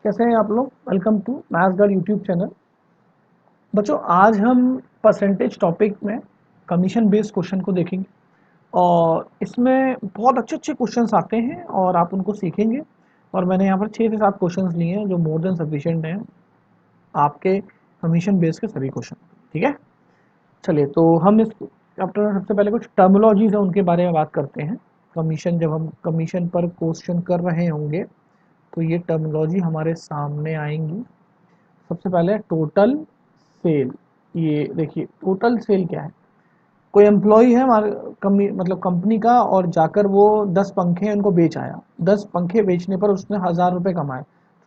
कैसे हैं आप लोग। Welcome to maths girl YouTube channel. बच्चों, आज हम परसेंटेज टॉपिक में कमीशन बेस्ड क्वेश्चन को देखेंगे और इसमें बहुत अच्छे अच्छे क्वेश्चंस आते हैं और आप उनको सीखेंगे। और मैंने यहाँ पर 6 से 7 क्वेश्चंस लिए हैं जो मोर देन सफिशिएंट हैं आपके कमीशन बेस्ड के सभी क्वेश्चन। ठीक है, चलिए तो हम इस चैप्टर में सबसे पहले कुछ टर्मिनोलॉजीज है उनके बारे में बात करते हैं। कमीशन, जब हम कमीशन पर क्वेश्चन कर रहे होंगे तो ये टर्मिनोलॉजी हमारे सामने आएंगी। सबसे पहले टोटल सेल। ये देखिए, टोटल सेल क्या है। कोई एम्प्लॉय है हमारे मतलब कंपनी का और जाकर वो 10 पंखे उनको बेच आया। 10 पंखे बेचने पर उसने 1000 रुपये कमाए।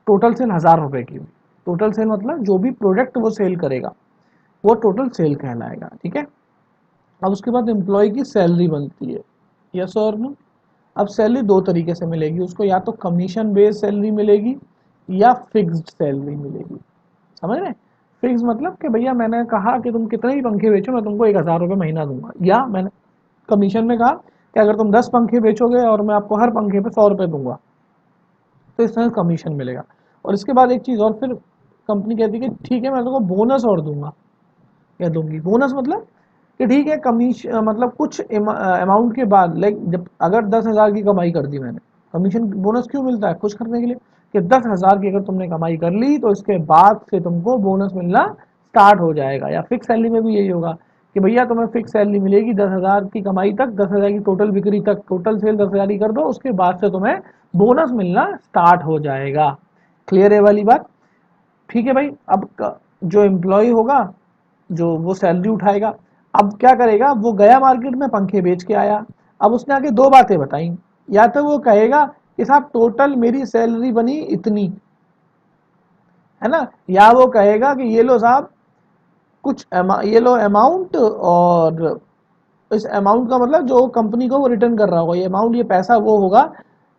टोटल सेल 1000 रुपये की हुई। टोटल सेल मतलब जो भी प्रोडक्ट वो सेल करेगा वो टोटल सेल कहलाएगा। ठीक है, अब उसके बाद एम्प्लॉय की सैलरी बनती है। यस और नो। अब सैलरी दो तरीके से मिलेगी उसको, या तो कमीशन बेस्ड सैलरी मिलेगी या फिक्स्ड सैलरी मिलेगी। समझ रहे हैं? फिक्स मतलब कि भैया मैंने कहा कि तुम कितने ही पंखे बेचो मैं तुमको 1000 रुपये महीना दूंगा, या मैंने कमीशन में कहा कि अगर तुम 10 पंखे बेचोगे और मैं आपको हर पंखे पे 100 रुपये दूंगा, तो इस तरह कमीशन मिलेगा। और इसके बाद एक चीज़ और, फिर कंपनी कहती है कि ठीक है मैं तुमको बोनस और दूंगा या दूंगी। बोनस मतलब कि ठीक है कमीशन मतलब कुछ अमाउंट के बाद, लाइक जब अगर 10,000 की कमाई कर दी मैंने, कमीशन बोनस क्यों मिलता है? खुश करने के लिए कि 10,000 की अगर तुमने कमाई कर ली तो इसके बाद से तुमको बोनस मिलना स्टार्ट हो जाएगा। या फिक्स सैलरी में भी यही होगा कि भैया तुम्हें फिक्स सैलरी मिलेगी 10,000 की कमाई तक, 10,000 की टोटल बिक्री तक, टोटल सेल 10,000 ही कर दो, उसके बाद से तुम्हें बोनस मिलना स्टार्ट हो जाएगा। क्लियर है वाली बात? ठीक है भाई। अब जो एम्प्लॉय होगा, जो वो सैलरी उठाएगा, अब क्या करेगा? वो गया मार्केट में पंखे बेच के आया। अब उसने आगे दो बातें बताई। या तो वो कहेगा कि साहब टोटल मेरी सैलरी बनी इतनी, है ना, या वो कहेगा कि ये लो साहब कुछ ये लो अमाउंट, और इस अमाउंट का मतलब जो कंपनी को वो रिटर्न कर रहा होगा, ये अमाउंट, ये पैसा वो होगा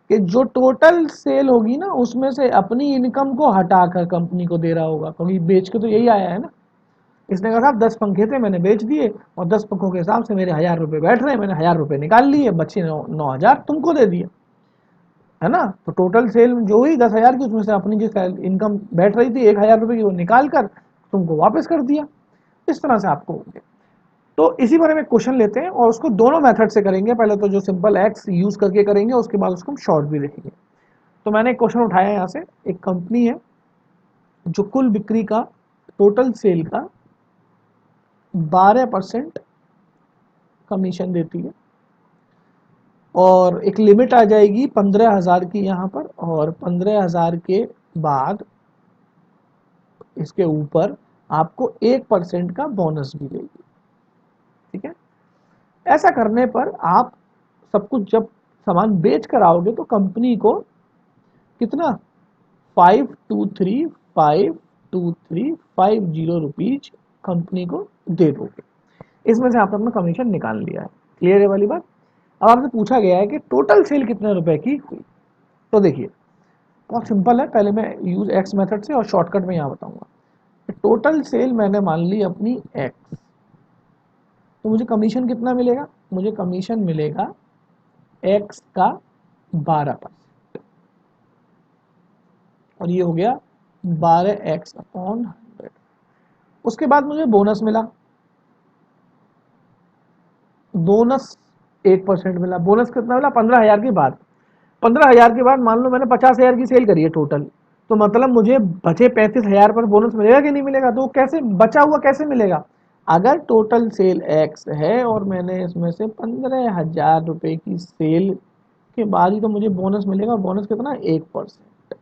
कि जो टोटल सेल होगी ना उसमें से अपनी इनकम को हटाकर कंपनी को दे रहा होगा, क्योंकि बेच के तो यही आया है ना। इसने कहा साहब 10 पंखे थे मैंने बेच दिए और 10 पंखों के हिसाब से मेरे 1000 रुपये बैठ रहे हैं, मैंने 1000 रुपये निकाल लिए, बच्चे 9,000 तुमको दे दिए, है ना। तो टोटल सेल जो हुई 10,000 की, उसमें से अपनी जो इनकम बैठ रही थी 1,000 रुपये की, वो निकाल कर तुमको वापस कर दिया। इस तरह से आपको हो गया। तो इसी बारे में क्वेश्चन लेते हैं और उसको दोनों मेथड से करेंगे। पहले तो जो सिंपल एक्स यूज करके करेंगे, उसके बाद उसको हम शॉर्ट भी देखेंगे। तो मैंने एक क्वेश्चन उठाया यहाँ से। एक कंपनी है जो कुल बिक्री का, टोटल सेल का 12% कमीशन देती है और एक लिमिट आ जाएगी 15,000 की यहाँ पर, और 15,000 के बाद इसके ऊपर आपको 1% का बोनस भी देगी। ठीक है, ऐसा करने पर आप सब कुछ जब सामान बेच कर आओगे तो कंपनी को कितना 523550 कंपनी को दे दोगे। इसमें से आपने अपना कमीशन निकाल लिया है। क्लियर है वाली बात? अब आपसे पूछा गया है कि टोटल सेल कितने रुपए की हुई। तो देखिए बहुत सिंपल है, पहले मैं यूज एक्स मेथड से और शॉर्टकट में यहाँ बताऊंगा। टोटल सेल मैंने मान ली अपनी एक्स, तो मुझे कमीशन कितना मिलेगा? मुझे कमीशन मिलेगा एक्स का 12%, और ये हो गया 12x/100। उसके बाद मुझे बोनस मिला। बोनस 1% मिला। बोनस कितना मिला? 15,000 के बाद। 15,000 के बाद मान लो मैंने 50,000 की सेल करी है टोटल, तो मतलब मुझे बचे 35,000 पर बोनस मिलेगा कि नहीं मिलेगा? तो कैसे बचा हुआ कैसे मिलेगा? अगर टोटल सेल एक्स है और मैंने इसमें से 15,000 रुपये की सेल के बाद ही तो मुझे बोनस मिलेगा। बोनस कितना? 1%।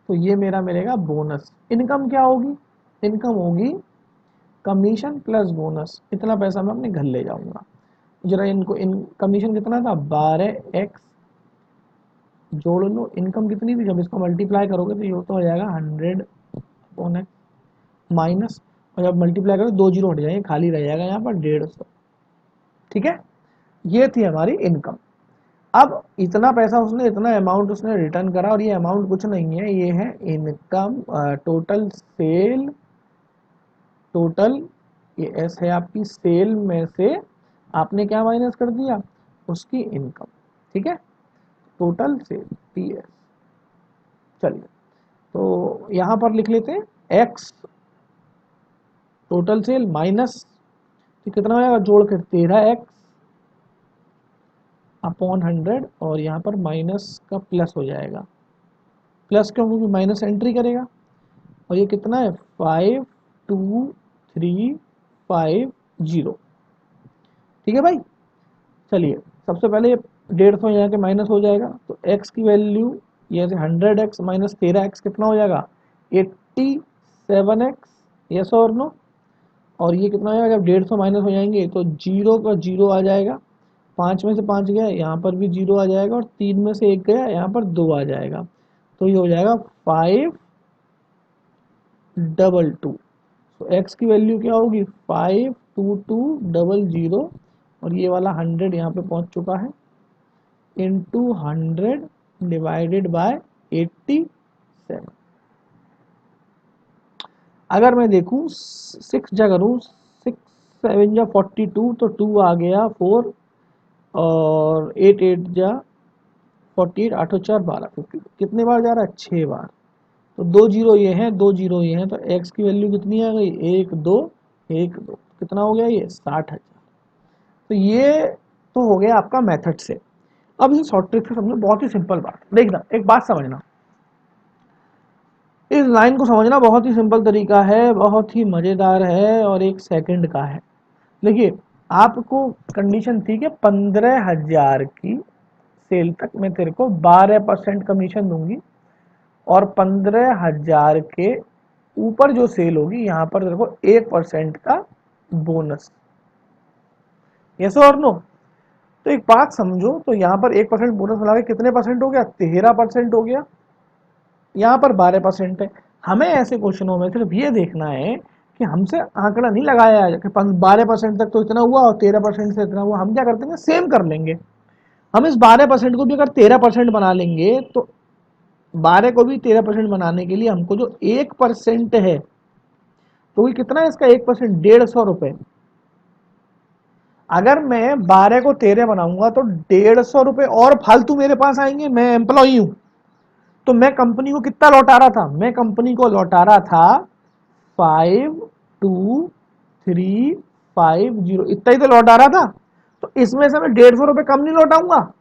तो ये मेरा मिलेगा बोनस। इनकम क्या होगी? इनकम होगी कमीशन प्लस बोनस। इतना पैसा मैं अपने घर ले जाऊंगा। जरा इनको, इन कमीशन कितना था? 12x जोड़ लो। इनकम कितनी थी? जब इसको मल्टीप्लाई करोगे तो ये तो हो जाएगा 100/x माइनस, और जब मल्टीप्लाई करोगे 2 जीरो हट जाएंगे, खाली रह जाएगा यहाँ पर 150। ठीक है, ये थी हमारी इनकम। अब इतना पैसा उसने, इतना अमाउंट उसने रिटर्न करा, और ये अमाउंट कुछ नहीं है, ये है इनकम। टोटल सेल, टोटल ये एस है आपकी सेल में से आपने क्या माइनस कर दिया? उसकी इनकम। ठीक है, टोटल सेल टी एस। चलिए तो यहाँ पर लिख लेते हैं एक्स टोटल सेल माइनस, तो कितना हो जाएगा जोड़ कर 13x अपॉन 100, और यहाँ पर माइनस का प्लस हो जाएगा। प्लस क्यों? क्योंकि माइनस एंट्री करेगा। और ये कितना है 52350। ठीक है भाई। चलिए सबसे पहले 150 यहाँ के माइनस हो जाएगा, तो x की वैल्यू ये 100x माइनस 13x कितना हो जाएगा 87x। यस और नो? और ये कितना हो जाएगा जब 150 माइनस हो जाएंगे तो जीरो का जीरो आ जाएगा, 5 में से 5 गया यहाँ पर भी जीरो आ जाएगा, और 3 में से 1 गया यहाँ पर 2 आ जाएगा। तो ये हो जाएगा 522। तो x की वैल्यू क्या होगी 52200, और ये वाला 100 यहाँ पे पहुँच चुका है, इंटू 100 डिवाइडेड बाय 87। अगर मैं देखूँ 6 जा करूँ, 6 7 जा 42, तो 2 आ गया 4, और 8 8 जा 48, 8 और 4 12, 50। कितने बार जा रहा है 6 बार। तो 2 जीरो ये हैं, 2 जीरो ये हैं, तो x की वैल्यू कितनी आ गई 1 2 1 2, कितना हो गया ये 60,000। तो ये तो हो गया आपका मेथड से। अब इसे शॉर्ट ट्रिक से समझो, बहुत ही सिंपल बात। देखना एक बात समझना, इस लाइन को समझना बहुत ही सिंपल तरीका है, बहुत ही मज़ेदार है, और 1 सेकंड का है। देखिए आपको कंडीशन थी कि 15,000 की सेल तक मैं तेरे को 12% कमीशन दूंगी, और 15,000 के ऊपर जो सेल होगी यहाँ पर तेरे को 1% का बोनस। यस और नो? तो एक बात समझो, तो यहाँ पर 1% बोनस मिला के कितने परसेंट हो गया 13% हो गया, यहाँ पर 12% है। हमें ऐसे क्वेश्चनों में सिर्फ ये देखना है कि हमसे आंकड़ा नहीं लगाया कि 12% तक तो इतना हुआ और 13% से इतना हुआ। हम क्या करते हैं सेम कर लेंगे। हम इस 12% को भी अगर 13% बना लेंगे, तो 12 को भी 13% बनाने के लिए हमको जो 1% है, तो ये कितना है इसका 1%, 150 रुपये। अगर मैं 12 को 13 बनाऊंगा तो 150 रुपये और फालतू मेरे पास आएंगे। मैं एम्प्लॉई हूं, तो मैं कंपनी को कितना लौटा रहा था, मैं कंपनी को लौटा रहा था 52350, इतना ही तो लौटा रहा था। तो इसमें से मैं 150 रुपये कम नहीं लौटाऊंगा।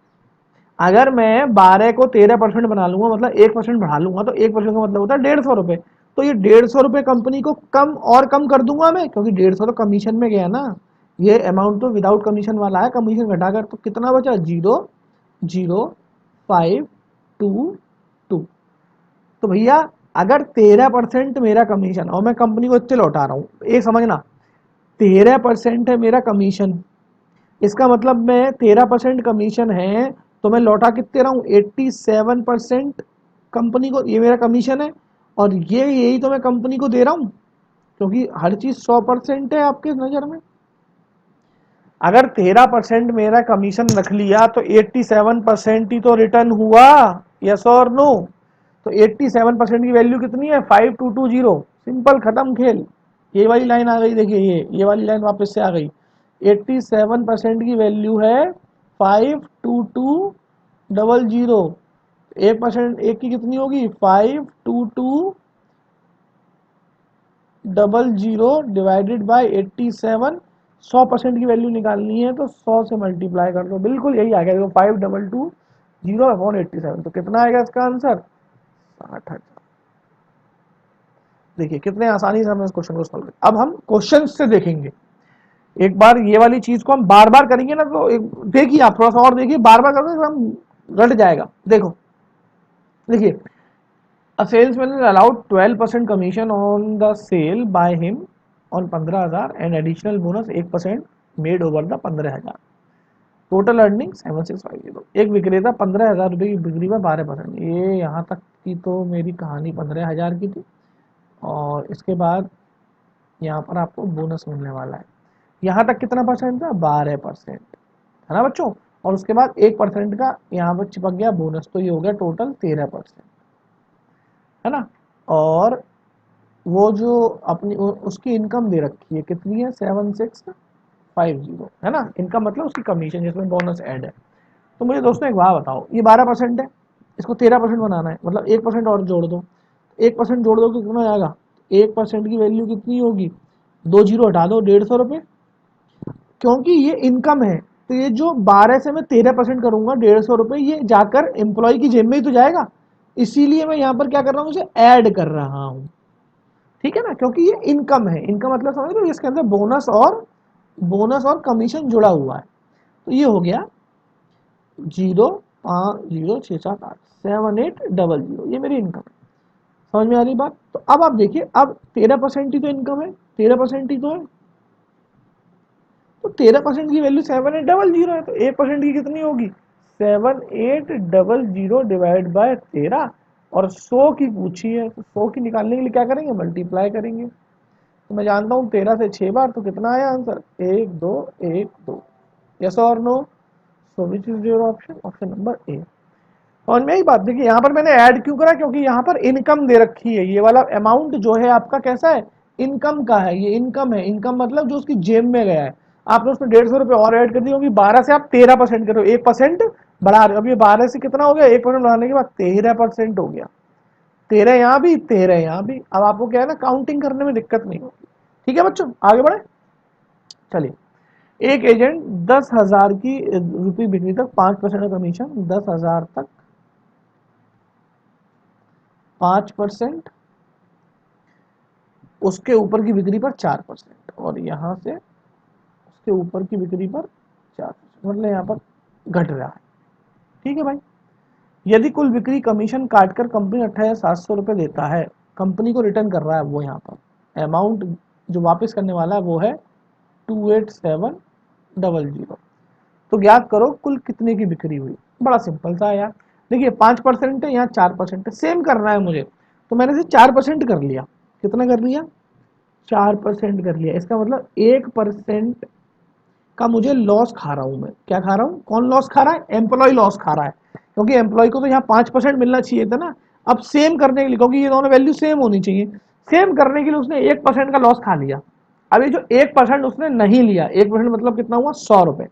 अगर मैं 12 को 13% बना लूंगा, मतलब 1% बढ़ा लूंगा, तो 1% का मतलब होता है 150 रुपये। तो ये 150 रुपये कंपनी को कम और कम कर दूंगा मैं, क्योंकि 150 तो कमीशन में गया ना। ये अमाउंट तो विदाउट कमीशन वाला है, कमीशन घटाकर तो कितना बचा 00522। तो भैया अगर 13% मेरा कमीशन और मैं कंपनी को इतने लौटा रहा हूँ, ये समझना 13% है मेरा कमीशन, इसका मतलब मैं 13% कमीशन है, तो मैं लौटा कितने रहा हूँ 87% कंपनी को, ये मेरा कमीशन है। और ये यही तो मैं कंपनी को दे रहा हूँ, क्योंकि हर चीज़ 100% है आपके नज़र में। अगर 13% मेरा कमीशन रख लिया तो 87% ही तो रिटर्न हुआ। यस और नो? तो 87% की वैल्यू कितनी है 5220। सिंपल, खत्म खेल। ये वाली लाइन आ गई, देखिए ये वाली लाइन वापस से आ गई। 87% की वैल्यू है 52200। 1% एक की कितनी होगी 52200 डिवाइडेड बाय 87। 100% की वैल्यू निकालनी है तो 100 से मल्टीप्लाई कर दो, बिल्कुल यही आ गया। देखो 5220/87, तो कितना आएगा इसका आंसर 60,000। देखिए कितने आसानी से हम इस क्वेश्चन को सॉल्व करें। अब हम क्वेश्चन से देखेंगे। एक बार ये वाली चीज को हम बार बार करेंगे ना, तो देखिए आप थोड़ा सा और देखिए, बार बार करोगे तो हम रट जाएगा। देखो देखिए, a salesman is allowed 12% commission on the sale by him on 15,000 and additional bonus 1% made over the 15,000। Total earning 7650। एक विक्रेता 15,000 रुपये की बिक्री में 12%। ये यहाँ तक की तो मेरी कहानी 15,000 की थी, और इसके बाद यहाँ पर आपको बोनस मिलने वाला है। यहाँ तक कितना परसेंट था 12%, है ना बच्चों। और उसके बाद 1% का यहाँ पर चिपक गया बोनस, तो ये हो गया टोटल 13%, है ना। और वो जो अपनी उसकी इनकम दे रखी है कितनी है 7650, है ना। इनकम मतलब उसकी कमीशन जिसमें बोनस ऐड है। तो मुझे दोस्तों एक बात बताओ, ये 12% है, इसको 13% बनाना है, मतलब 1% और जोड़ दो। 1% जोड़ दो कितना आएगा, 1% की वैल्यू कितनी होगी, 2 जीरो हटा दो, 150 रुपये। क्योंकि ये इनकम है तो ये जो 12 से मैं 13% करूंगा, 150 रुपये ये जाकर एम्प्लॉय की जेब में ही तो जाएगा, इसीलिए मैं यहाँ पर क्या कर रहा हूँ, उसे ऐड कर रहा हूँ। ठीक है ना, क्योंकि ये इनकम है, इनकम मतलब समझ रहे हो, इसके अंदर बोनस और कमीशन जुड़ा हुआ है। तो ये हो गया 050678780, ये मेरी इनकम है। समझ में आ रही बात। तो अब आप देखिए, अब 13% ही तो इनकम है, 13% ही तो है, तो 13% की वैल्यू 7800 है, तो 1% की कितनी होगी, 7800 डिवाइड बाय 13, और 100 की पूछी है तो 100 की निकालने के लिए क्या करेंगे, मल्टीप्लाई करेंगे। तो मैं जानता हूँ 13 से 6 बार, तो कितना आया आंसर, 1 2 1 2। यस और no, so which is your option, option number A. समझ में आई बात। देखिए यहाँ पर मैंने ऐड क्यों करा, क्योंकि यहाँ पर इनकम दे रखी है, ये वाला अमाउंट जो है आपका कैसा है, इनकम का है, ये इनकम है, इनकम मतलब जो उसकी जेब में गया है। आपने उसमें 150 रुपये और ऐड कर दिए, क्योंकि 12 से आप 13% कर रहे हो, 1% बढ़ा रहे हो। अब ये 12 से कितना हो गया, 1% बढ़ाने के बाद 13% हो गया, 13 यहाँ भी, 13 यहाँ भी। अब आपको क्या है ना, काउंटिंग करने में दिक्कत नहीं होगी। ठीक है बच्चों, आगे बढ़े। चलिए, एक एजेंट 10,000 की रुपये बिक्री तक 5% का कमीशन, 10,000 तक 5%, उसके ऊपर की बिक्री पर 4%, और यहाँ से उसके ऊपर की बिक्री पर 4%, मतलब यहाँ पर घट रहा है। ठीक है भाई। यदि कुल बिक्री कमीशन काटकर कंपनी 28,700 रुपये देता है, कंपनी को रिटर्न कर रहा है वो, यहाँ पर अमाउंट जो वापस करने वाला है वो है 28700। तो ज्ञात करो कुल कितने की बिक्री हुई। बड़ा सिंपल सा है यार। देखिए 5% है, यहाँ 4% है, सेम करना है मुझे, तो मैंने से 4% कर लिया। कितना कर लिया, 4% कर लिया। इसका मतलब 1% का मुझे लॉस खा रहा हूं मैं। क्या खा रहा हूं, कौन लॉस खा रहा है, एम्प्लॉय लॉस खा रहा है, क्योंकि एम्प्लॉय को तो यहाँ 5% मिलना चाहिए था ना। अब सेम करने के लिए, क्योंकि ये दोनों वैल्यू सेम होनी चाहिए, सेम करने के लिए उसने 1% का लॉस खा लिया। अब ये जो 1% उसने नहीं लिया, 1% मतलब कितना हुआ, 100 रुपए।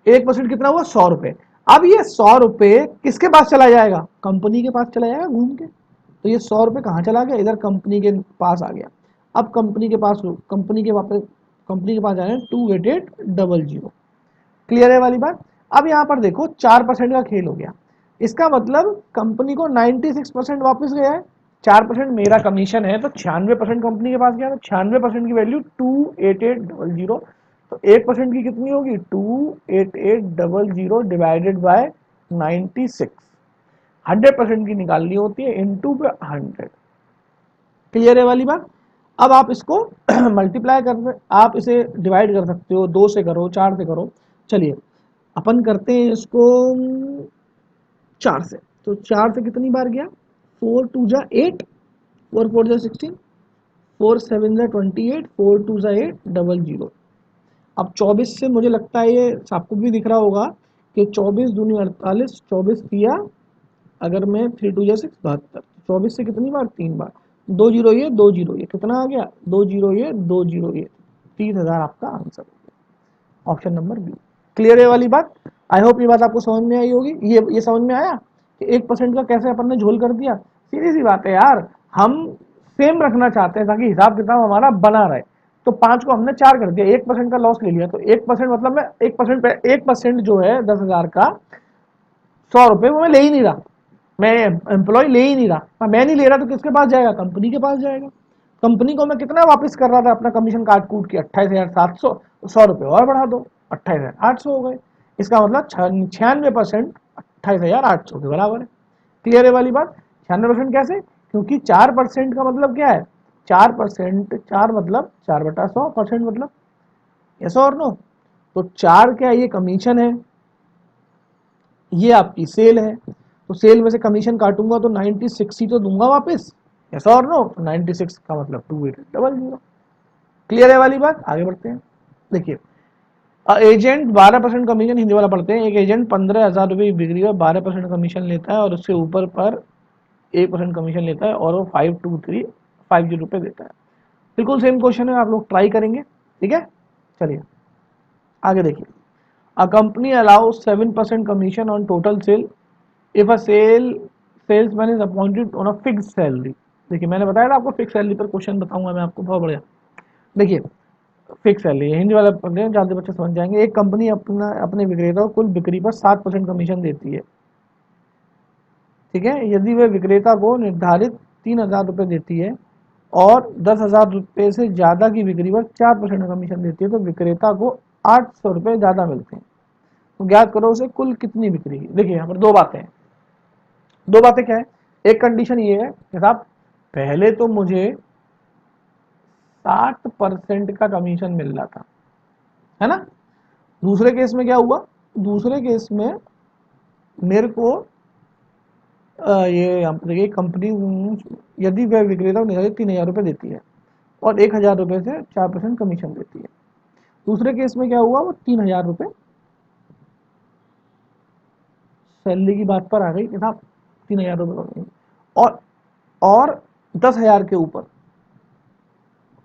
1% कितना हुआ, 100 रुपए। अब ये 100 रुपए किसके पास चला जाएगा, कंपनी के पास चला जाएगा घूम के। तो ये 100 रुपए कहाँ चला गया, इधर कंपनी के पास आ गया। अब कंपनी के पास जाए 28800। क्लियर है वाली बात। अब यहाँ पर देखो 4% का खेल हो गया, इसका मतलब कंपनी को 96% वापस गया है। 4% मेरा कमीशन है, तो 96% कंपनी के पास गया, तो 96% की वैल्यू 28800। तो 1% की कितनी होगी, 28800 डिवाइडेड बाय 96। 100% की निकालनी होती है, इंटू पे 100। क्लियर है वाली बात। अब आप इसको मल्टीप्लाई कर, आप इसे डिवाइड कर सकते हो, 2 से करो, 4 से करो। चलिए अपन करते हैं इसको 4 से। तो 4 से कितनी बार गया, 4 टू जा 8, 4 4 जा 16, 4 7 जा 28, 4 टू जा 8 00। अब 24 से मुझे लगता है ये आपको भी दिख रहा होगा कि 24 दूनी 48, 24 किया, अगर मैं 3 टू जा 6 72, 24 से कितनी बार, 3 बार, 2 जीरो ये 2 जीरो ये, कितना आ गया, 2 जीरो ये 2 जीरो ये, 30,000 आपका आंसर हो गया, ऑप्शन नंबर बी। क्लियर है वाली बात। आई होप ये बात आपको समझ में आई होगी। ये समझ में आया कि 1% का कैसे अपन ने झोल कर दिया। सीधी सी बात है यार, हम सेम रखना चाहते हैं ताकि हिसाब किताब हमारा बना रहे। तो 5 को हमने 4 कर दिया, 1% का लॉस ले लिया, तो 1% मतलब मैं 1% जो है 10,000 का, 100 रुपये वो मैं ले ही नहीं रहा, मैं एम्प्लॉय ले ही नहीं रहा। मैं नहीं ले रहा तो किसके पास जाएगा, कंपनी के पास जाएगा। कंपनी को मैं कितना वापस कर रहा था अपना कमीशन काट कूट के, 28,700, 100 रुपये और बढ़ा दो, 28,800 हो गए। इसका मतलब 96% 28,800 के बराबर है। क्लियर है वाली बात। 96% कैसे, क्योंकि 4% का मतलब क्या है, 4%, 4 मतलब 4/100%, मतलब यस और नो। तो 4 क्या है, ये कमीशन है, ये आपकी सेल है, तो सेल में से कमीशन काटूंगा तो 96 ही तो दूंगा वापस, यस और नो। तो 96 का मतलब 28800। क्लियर है वाली बात, आगे बढ़ते हैं। देखिए एजेंट 12% कमीशन, हिंदी वाला पढ़ते हैं। एक एजेंट 15,000 रुपये बिक्री का 12% कमीशन लेता है और उससे ऊपर पर 1% कमीशन लेता है, और वो 52350 रुपये देता है। बिल्कुल सेम क्वेश्चन है, आप लोग ट्राई करेंगे। ठीक है, चलिए आगे देखिए। A company allows 7% commission on total sale if a sale salesman is appointed on a fix salary. देखिए मैंने बताया था आपको फिक्स सैलरी पर क्वेश्चन बताऊंगा मैं आपको, बहुत बढ़िया। देखिए फिक्स सैलरी हिंदी वाला पढ़ते हैं, जानते बच्चे समझ जाएंगे। एक कंपनी अपने विक्रेता को कुल बिक्री पर 7% कमीशन देती है, ठीक है। यदि वह विक्रेता को निर्धारित 3,000 रुपये देती है और 10,000 रुपये से ज़्यादा की बिक्री पर 4% कमीशन देती है, तो विक्रेता को 800 रुपये ज़्यादा मिलते हैं। तो ज्ञात करो उसे कुल कितनी बिक्री। देखिए यहाँ पर दो बातें हैं। दो बातें क्या है, एक कंडीशन ये है कि साहब पहले तो मुझे 60% का कमीशन मिल रहा था, है ना। दूसरे केस में क्या हुआ, दूसरे केस में मेरे को ये देखिए कंपनी यदि वह विक्रेता को निर्धारित 3,000 रुपये देती है और 1,000 रुपये से 4% कमीशन देती है। दूसरे केस में क्या हुआ, वो 3,000 रुपये सैलरी की बात पर आ गई कि साहब 3,000 रुपये और 10,000 के ऊपर,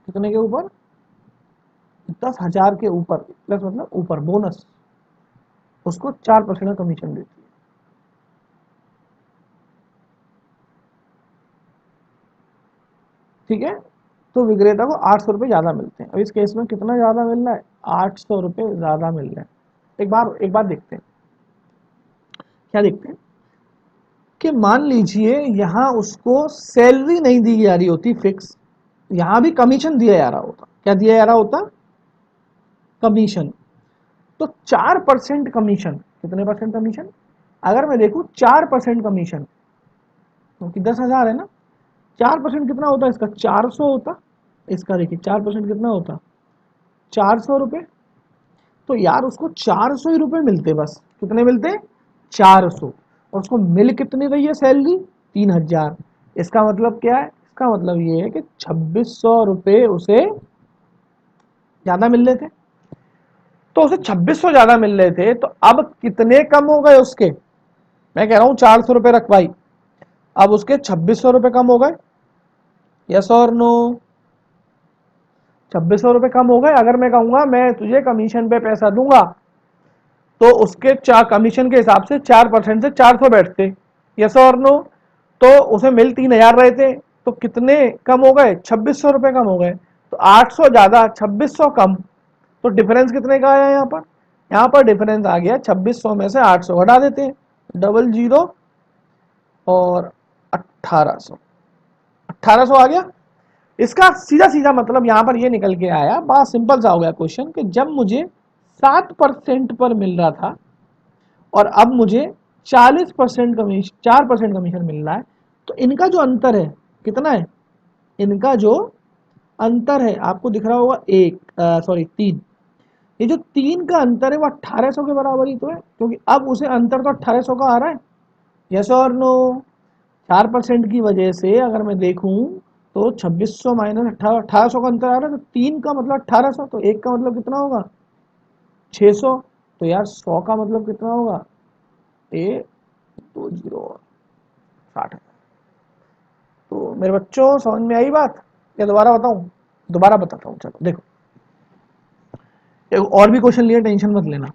कितने के ऊपर, 10,000 के ऊपर प्लस मतलब ऊपर बोनस, उसको 4% का कमीशन देती है। ठीक है, तो विक्रेता को 800 रुपये ज़्यादा मिलते हैं। अब इस केस में कितना ज़्यादा मिल रहा है, 800 रुपये ज़्यादा मिल रहे हैं। एक बार देखते हैं, क्या देखते हैं कि मान लीजिए यहाँ उसको सैलरी नहीं दी जा रही होती फिक्स, यहाँ भी कमीशन दिया जा रहा होता। क्या दिया जा रहा होता, कमीशन। तो 4% कमीशन, कितने परसेंट कमीशन, अगर मैं देखूँ 4% कमीशन, क्योंकि 10,000 है ना, 4% कितना होता है इसका, 400 होता। इसका देखिए 4% कितना होता, 400 रुपये। तो यार उसको 400 ही रुपये मिलते बस, कितने मिलते, 400। और उसको मिल कितनी रही है सैलरी, 3,000। इसका मतलब क्या है, इसका मतलब ये है कि 2,600 रुपये उसे ज़्यादा मिल रहे थे। तो उसे 2,600 ज़्यादा मिल रहे थे, तो अब कितने कम हो गए उसके, मैं कह रहा हूँ 400 रुपये रखवाई, अब उसके 2,600 रुपये कम हो गए, यस और नो। 2,600 रुपये कम हो गए। अगर मैं कहूँगा मैं तुझे कमीशन पे पैसा दूंगा, तो उसके कमीशन के हिसाब से 4% से 400 बैठते, यस और नो। तो उसे मिल 3,000 रहे थे, तो कितने कम हो गए, 2,600 रुपये कम हो गए। तो 800 ज़्यादा 2,600 कम, तो डिफरेंस कितने का आया यहाँ पर, यहाँ पर डिफरेंस आ गया 2,600 में से 800 घटा देते हैं, 00 और 1,800, 1,800 आ गया। इसका सीधा सीधा मतलब यहाँ पर ये निकल के आया, बड़ा सिंपल सा हो गया क्वेश्चन, कि जब मुझे 7% पर मिल रहा था और अब मुझे 40% कमीशन, 4% कमीशन मिल रहा है, तो इनका जो अंतर है कितना है, इनका जो अंतर है आपको दिख रहा होगा, 3। ये जो 3 का अंतर है वो 1,800 के बराबर ही तो है, क्योंकि अब उसे अंतर तो 1,800 का आ रहा है, यस और नो। 4% की वजह से अगर मैं देखूं तो 2,600 माइनस 1,800 का अंतर आ रहा है, तो 3 का मतलब 1,800, तो 1 का मतलब कितना होगा, 600। तो यार 100 का मतलब कितना होगा, 60। तो मेरे बच्चों समझ में आई बात, या दोबारा बताऊं, दोबारा बताता हूँ। चलो देखो, एक और भी क्वेश्चन लिया, टेंशन मत लेना,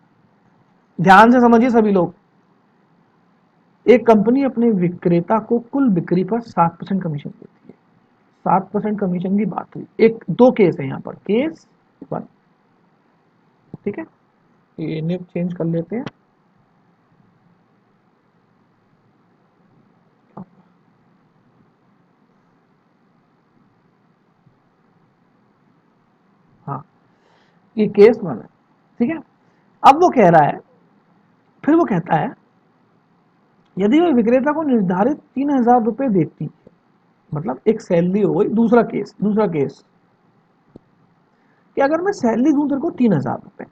ध्यान से समझिए सभी लोग। एक कंपनी अपने विक्रेता को कुल बिक्री पर 7% कमीशन देती है। 7% कमीशन की बात हुई, एक दो केस है यहाँ पर, केस 1, ठीक है, ये निप चेंज कर लेते हैं। हाँ, ये केस 1 है, ठीक है। अब वो कह रहा है, फिर वो कहता है यदि वह विक्रेता को निर्धारित 3,000 रुपये देती है, मतलब एक सैलरी हो गई। दूसरा केस कि अगर मैं सैलरी दूं तेरे को 3,000 रुपये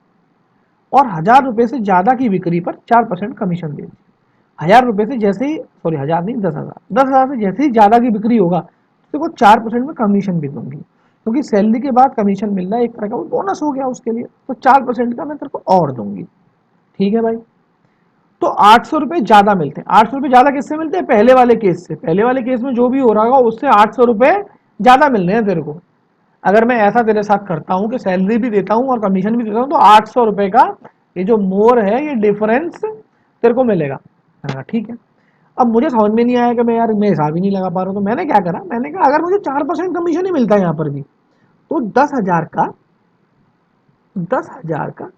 और 1,000 रुपये से ज़्यादा की बिक्री पर 4% कमीशन दे दी। 1,000 रुपये से जैसे ही, सॉरी 1,000 नहीं, 10,000, 10,000 से जैसे ही ज़्यादा की बिक्री होगा तो को 4% में कमीशन भी दूंगी, क्योंकि सैलरी के बाद कमीशन मिल रहा है, एक तरह का वो बोनस हो गया उसके लिए, तो 4% का मैं तेरे को और दूंगी। ठीक है भाई, तो 800 रुपये ज़्यादा मिलते हैं। 800 रुपये ज़्यादा किससे मिलते हैं, पहले वाले केस से। पहले वाले केस में जो भी हो रहा होगा उससे 800 रुपये ज़्यादा मिल रहे हैं तेरे को। अगर मैं ऐसा तेरे साथ करता हूं कि सैलरी भी देता हूं और कमीशन भी देता हूं, तो 800 रुपये का ये जो मोर है, ये डिफरेंस तेरे को मिलेगा। ठीक है, अब मुझे समझ में नहीं आया कि मैं हिसाब ही नहीं लगा पा रहा हूँ, तो मैंने क्या करा, मैंने कहा अगर मुझे 4% कमीशन ही मिलता है यहाँ पर भी, तो 10,000 का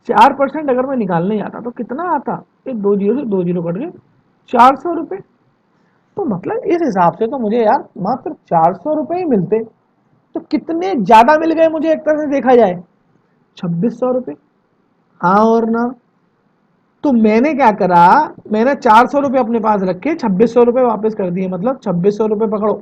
4% अगर मैं निकालने जाता तो कितना आता, ये 2 जीरो से 2 जीरो कट गए, 400 रुपये। तो मतलब इस हिसाब से तो मुझे यार मात्र 400 रुपये ही मिलते, तो कितने ज़्यादा मिल गए मुझे एक तरह से देखा जाए, 2600 रुपये। हाँ और ना। तो मैंने क्या करा, मैंने 400 रुपये अपने पास रखे, 2600 रुपये वापस कर दिए, मतलब 2600 रुपये पकड़ो,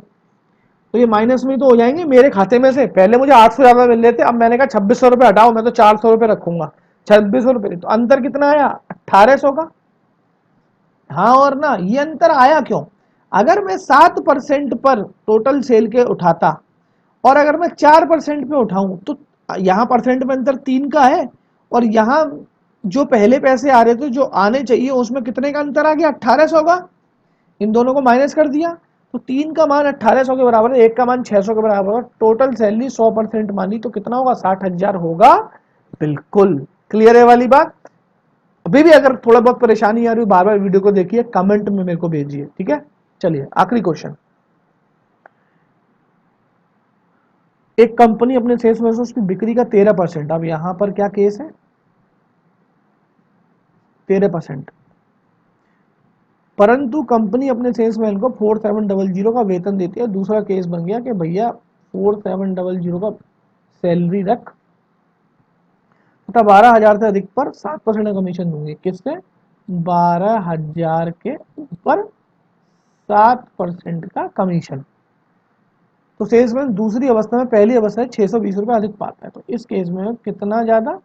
तो ये माइनस में तो हो जाएंगे मेरे खाते में से। पहले मुझे 800 ज़्यादा मिल रहे थे, अब मैंने कहा 2600 रुपये हटाओ, मैं तो 400 रुपये रखूंगा, 2600 रुपये, तो अंतर कितना आया, 1800 का। हाँ और ना, ये अंतर आया क्यों, अगर मैं 7% पर टोटल सेल के उठाता और अगर मैं 4% पे उठाऊं, तो यहाँ परसेंट में अंतर 3 का है, और यहाँ जो पहले पैसे आ रहे थे जो आने चाहिए उसमें कितने का अंतर आ गया, 1800 का। इन दोनों को माइनस कर दिया, तो 3 का मान 1800 के बराबर है, 1 का मान 600 के बराबर है। टोटल सैलरी 100% मानी तो कितना होगा, 60,000 होगा। बिल्कुल क्लियर है वाली बात। अभी भी अगर थोड़ा बहुत परेशानी आ रही हो, बार बार वीडियो को देखिए, कमेंट में मेरे को भेजिए, ठीक है। चलिए आखिरी क्वेश्चन, एक कंपनी अपने सेल्स में से उसकी बिक्री का 13%, अब यहां पर क्या केस है, 13%, परंतु कंपनी अपने सेल्समैन को 4700 का वेतन देती है। दूसरा केस बन गया कि भैया 4700 का सैलरी रख तथा 12,000 से अधिक पर 7% का कमीशन दूंगी। किससे, 12,000 के ऊपर 7% का कमीशन। तो सेल्समैन दूसरी अवस्था में पहली अवस्था में 620 रुपये अधिक पाता है, तो इस केस में कितना ज़्यादा,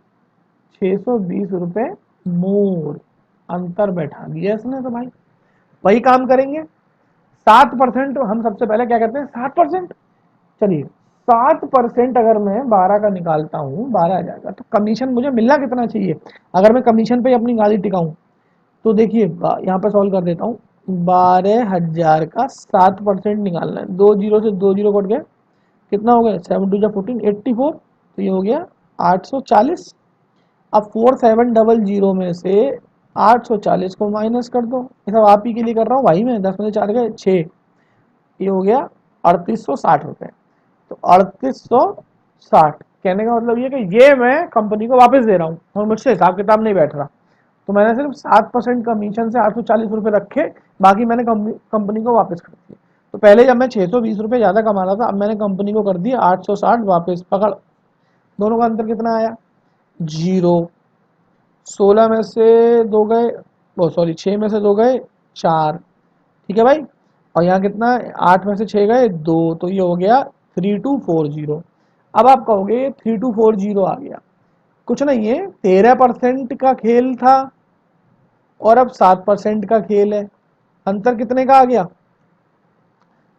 620 रुपये मोर, अंतर बैठा दिया इसने। तो भाई वही काम करेंगे, 7%, हम सबसे पहले क्या करते हैं, 7%। चलिए 7% अगर मैं 12 का निकालता हूँ, 12,000 का, तो कमीशन मुझे मिलना कितना चाहिए, अगर मैं कमीशन पे अपनी गाड़ी टिकाऊँ, तो देखिए यहाँ पे सॉल्व कर देता हूँ, 12,000 का 7% निकालना है, 2 जीरो से 2 जीरो कट गए, कितना हो गया, 7 2 14, 84, तो ये हो गया 840। अब 4700 में से 840 को माइनस कर दो, ये सब आप ही के लिए कर रहा हूँ भाई, मैं 10 में से 4 गए 6, ये हो गया 3860 रुपये। तो 3860, कहने का मतलब ये कि ये मैं कंपनी को वापस दे रहा हूँ और मुझसे हिसाब किताब नहीं बैठ रहा, तो मैंने सिर्फ 7% कमीशन से 840 रुपये रखे, बाकी मैंने कंपनी को वापस कर दिया। तो पहले जब मैं 620 रुपये ज़्यादा कमा रहा था, अब मैंने कंपनी को कर दिया 860 वापस, पकड़, दोनों का अंतर कितना आया, जीरो। 16 में से 2 गए, वो सॉरी 6 में से 2 गए 4, ठीक है भाई, और यहाँ कितना, 8 में से 6 गए 2, तो ये हो गया 3240। अब आप कहोगे 3240 आ गया, कुछ नहीं है, 13% का खेल था और अब 7% का खेल है, अंतर कितने का आ गया,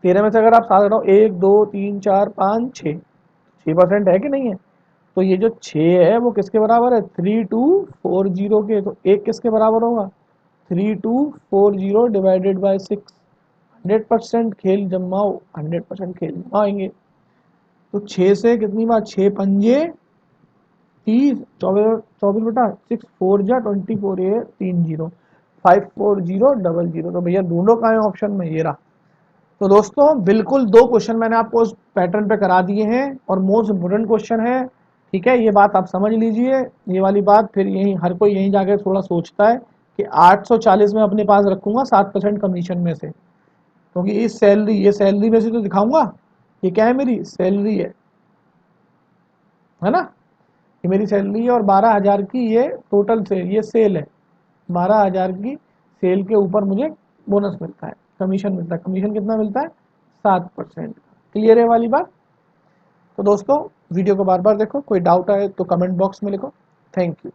13 में से अगर आप 7 हटाओ, 1 2 3 4 5 6, 6% है कि नहीं है, तो ये जो 6 है वो किसके बराबर है, 3240 के, तो एक किसके बराबर होगा, 3240 डिवाइडेड बाई 6। 100% खेल जमाओ, 100% खेल जमाएंगे, तो 6 से कितनी बार, 6 पंजे 30, 24 24 बटा 6 4 जा 24, ये 30, 54000, तो भैया ढूंढो कहाँ है ऑप्शन में, ये रहा। तो दोस्तों बिल्कुल 2 क्वेश्चन मैंने आपको उस पैटर्न पे करा दिए हैं और मोस्ट इम्पोर्टेंट क्वेश्चन है, ठीक है, ये बात आप समझ लीजिए। ये वाली बात फिर यही हर कोई यहीं जाकर थोड़ा सोचता है कि 840 में अपने पास रखूंगा 7% कमीशन में से, क्योंकि इस सैलरी, ये सैलरी में से तो दिखाऊंगा, ये क्या है, मेरी सैलरी है ना, ये मेरी सैलरी है, और 12,000 की ये टोटल सेल, ये सेल है, 12,000 की सेल के ऊपर मुझे बोनस मिलता है, कमीशन मिलता है, कमीशन कितना मिलता है, 7%। क्लियर है वाली बात। तो दोस्तों वीडियो को बार बार देखो, कोई डाउट आए तो कमेंट बॉक्स में लिखो। Thank you.